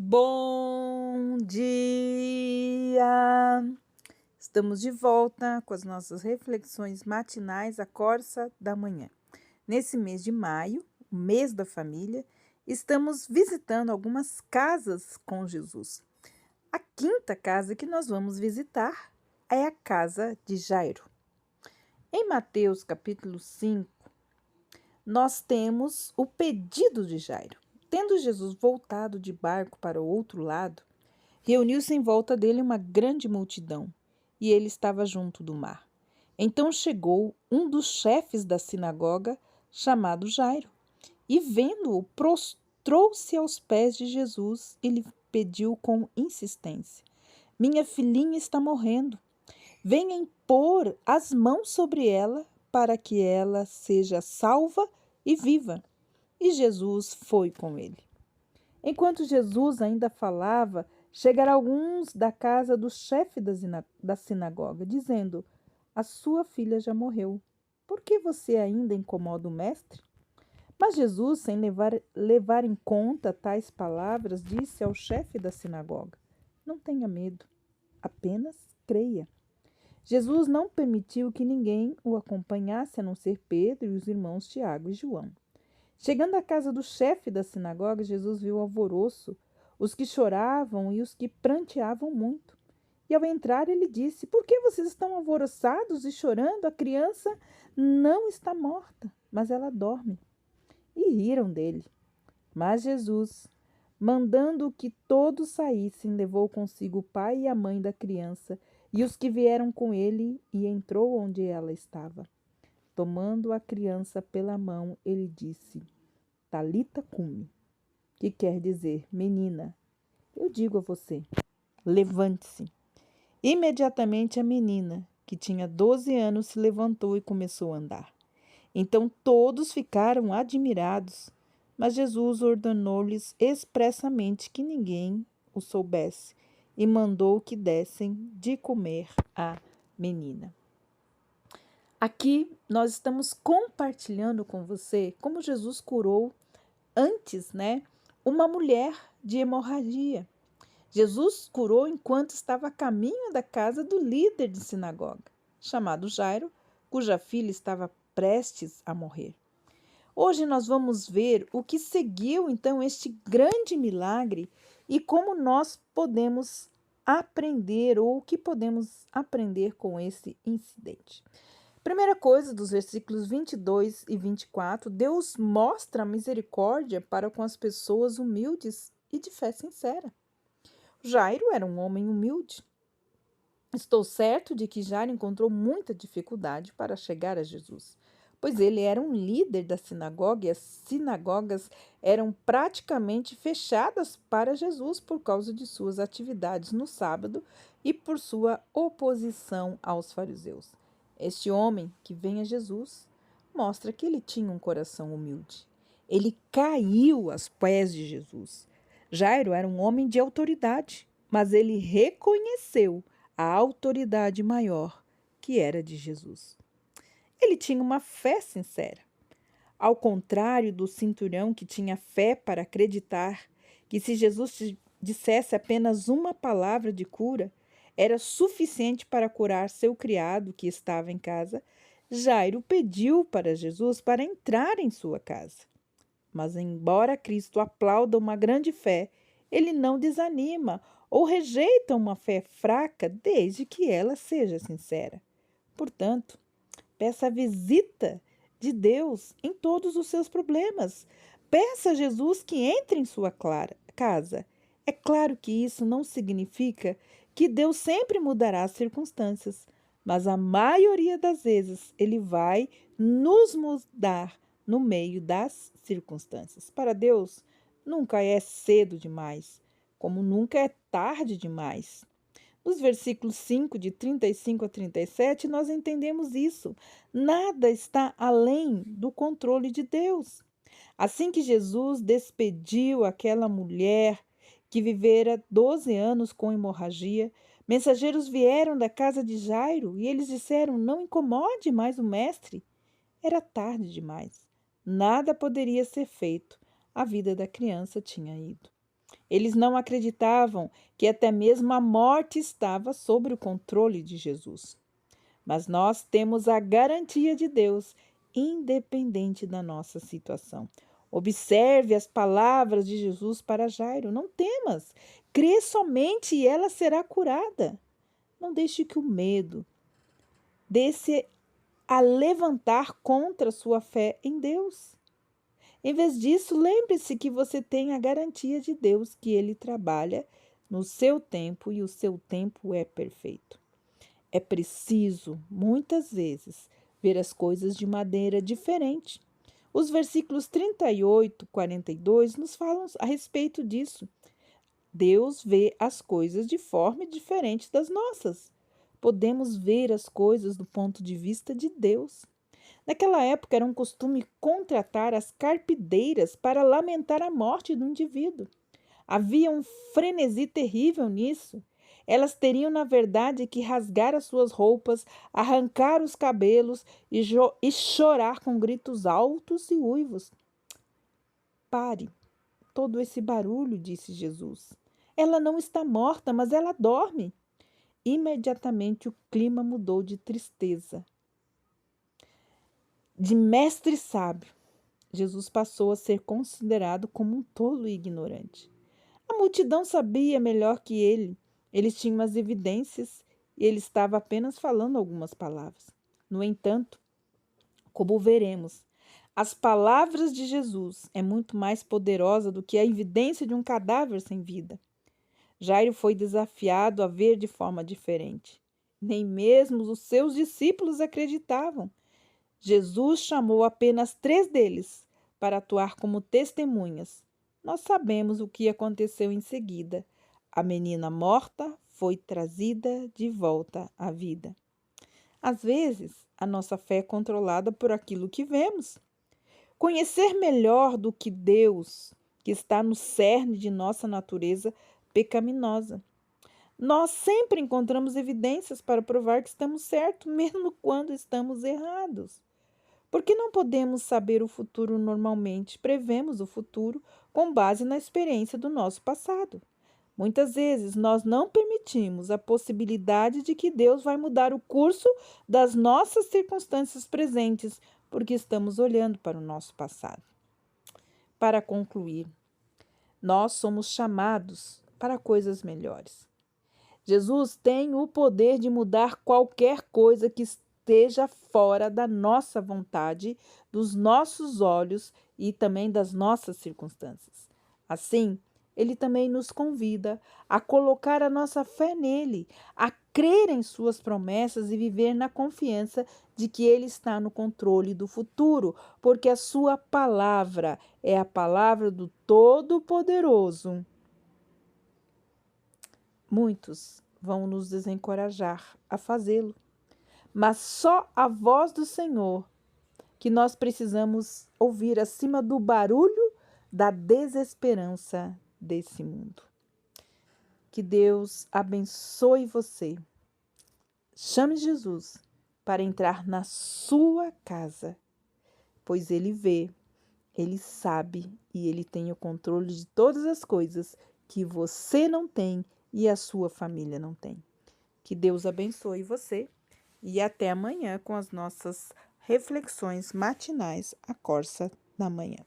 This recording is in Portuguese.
Bom dia! Estamos de volta com as nossas reflexões matinais à Corsa da Manhã. Nesse mês de maio, o mês da família, estamos visitando algumas casas com Jesus. A quinta casa que nós vamos visitar é a casa de Jairo. Em Mateus capítulo 5, nós temos o pedido de Jairo. Tendo Jesus voltado de barco para o outro lado, reuniu-se em volta dele uma grande multidão, e ele estava junto do mar. Então chegou um dos chefes da sinagoga, chamado Jairo, e vendo-o, prostrou-se aos pés de Jesus e lhe pediu com insistência: Minha filhinha está morrendo. Venha impor as mãos sobre ela para que ela seja salva e viva. E Jesus foi com ele. Enquanto Jesus ainda falava, chegaram alguns da casa do chefe da sinagoga, dizendo: A sua filha já morreu. Por que você ainda incomoda o mestre? Mas Jesus, sem levar em conta tais palavras, disse ao chefe da sinagoga: Não tenha medo, apenas creia. Jesus não permitiu que ninguém o acompanhasse, a não ser Pedro e os irmãos Tiago e João. Chegando à casa do chefe da sinagoga, Jesus viu o alvoroço, os que choravam e os que pranteavam muito. E ao entrar, ele disse: Por que vocês estão alvoroçados e chorando? A criança não está morta, mas ela dorme. E riram dele. Mas Jesus, mandando que todos saíssem, levou consigo o pai e a mãe da criança e os que vieram com ele, e entrou onde ela estava. Tomando a criança pela mão, ele disse: Talita cumi, que quer dizer: Menina, eu digo a você, levante-se. Imediatamente a menina, que tinha 12 anos, se levantou e começou a andar. Então todos ficaram admirados, mas Jesus ordenou-lhes expressamente que ninguém o soubesse e mandou que dessem de comer à menina. Aqui nós estamos compartilhando com você como Jesus curou antes, uma mulher de hemorragia. Jesus curou enquanto estava a caminho da casa do líder de sinagoga, chamado Jairo, cuja filha estava prestes a morrer. Hoje nós vamos ver o que seguiu então este grande milagre e como nós podemos aprender ou o que podemos aprender com esse incidente. Primeira coisa, dos versículos 22 e 24, Deus mostra a misericórdia para com as pessoas humildes e de fé sincera. Jairo era um homem humilde. Estou certo de que Jairo encontrou muita dificuldade para chegar a Jesus, pois ele era um líder da sinagoga e as sinagogas eram praticamente fechadas para Jesus por causa de suas atividades no sábado e por sua oposição aos fariseus. Este homem que vem a Jesus mostra que ele tinha um coração humilde. Ele caiu aos pés de Jesus. Jairo era um homem de autoridade, mas ele reconheceu a autoridade maior, que era de Jesus. Ele tinha uma fé sincera. Ao contrário do centurião que tinha fé para acreditar que se Jesus dissesse apenas uma palavra de cura, era suficiente para curar seu criado que estava em casa, Jairo pediu para Jesus para entrar em sua casa. Mas, embora Cristo aplauda uma grande fé, ele não desanima ou rejeita uma fé fraca desde que ela seja sincera. Portanto, peça a visita de Deus em todos os seus problemas. Peça a Jesus que entre em sua casa. É claro que isso não significa que Deus sempre mudará as circunstâncias, mas a maioria das vezes ele vai nos mudar no meio das circunstâncias. Para Deus, nunca é cedo demais, como nunca é tarde demais. Nos versículos 5, de 35 a 37, nós entendemos isso. Nada está além do controle de Deus. Assim que Jesus despediu aquela mulher que vivera 12 anos com hemorragia, mensageiros vieram da casa de Jairo e eles disseram: Não incomode mais o mestre. Era tarde demais. Nada poderia ser feito. A vida da criança tinha ido. Eles não acreditavam que até mesmo a morte estava sob o controle de Jesus. Mas nós temos a garantia de Deus, independente da nossa situação. Observe as palavras de Jesus para Jairo: não temas, crê somente e ela será curada. Não deixe que o medo desse a levantar contra a sua fé em Deus. Em vez disso, lembre-se que você tem a garantia de Deus que Ele trabalha no seu tempo e o seu tempo é perfeito. É preciso, muitas vezes, ver as coisas de maneira diferente. Os versículos 38 e 42 nos falam a respeito disso. Deus vê as coisas de forma diferente das nossas. Podemos ver as coisas do ponto de vista de Deus. Naquela época era um costume contratar as carpideiras para lamentar a morte do indivíduo. Havia um frenesi terrível nisso. Elas teriam, na verdade, que rasgar as suas roupas, arrancar os cabelos e chorar com gritos altos e uivos. Pare todo esse barulho, disse Jesus. Ela não está morta, mas ela dorme. Imediatamente o clima mudou de tristeza. De mestre sábio, Jesus passou a ser considerado como um tolo e ignorante. A multidão sabia melhor que ele. Eles tinham as evidências e ele estava apenas falando algumas palavras. No entanto, como veremos, as palavras de Jesus é muito mais poderosa do que a evidência de um cadáver sem vida. Jairo foi desafiado a ver de forma diferente. Nem mesmo os seus discípulos acreditavam. Jesus chamou apenas 3 deles para atuar como testemunhas. Nós sabemos o que aconteceu em seguida. A menina morta foi trazida de volta à vida. Às vezes, a nossa fé é controlada por aquilo que vemos. Conhecer melhor do que Deus, que está no cerne de nossa natureza pecaminosa. Nós sempre encontramos evidências para provar que estamos certos, mesmo quando estamos errados. Porque não podemos saber o futuro normalmente, prevemos o futuro com base na experiência do nosso passado. Muitas vezes nós não permitimos a possibilidade de que Deus vai mudar o curso das nossas circunstâncias presentes, porque estamos olhando para o nosso passado. Para concluir, nós somos chamados para coisas melhores. Jesus tem o poder de mudar qualquer coisa que esteja fora da nossa vontade, dos nossos olhos e também das nossas circunstâncias. Assim, ele também nos convida a colocar a nossa fé nele, a crer em suas promessas e viver na confiança de que ele está no controle do futuro, porque a sua palavra é a palavra do Todo-Poderoso. Muitos vão nos desencorajar a fazê-lo, mas só a voz do Senhor que nós precisamos ouvir acima do barulho da desesperança desse mundo. Que Deus abençoe você. Chame Jesus para entrar na sua casa, pois Ele vê, Ele sabe e Ele tem o controle de todas as coisas que você não tem e a sua família não tem. Que Deus abençoe você e até amanhã com as nossas reflexões matinais à Corsa da Manhã.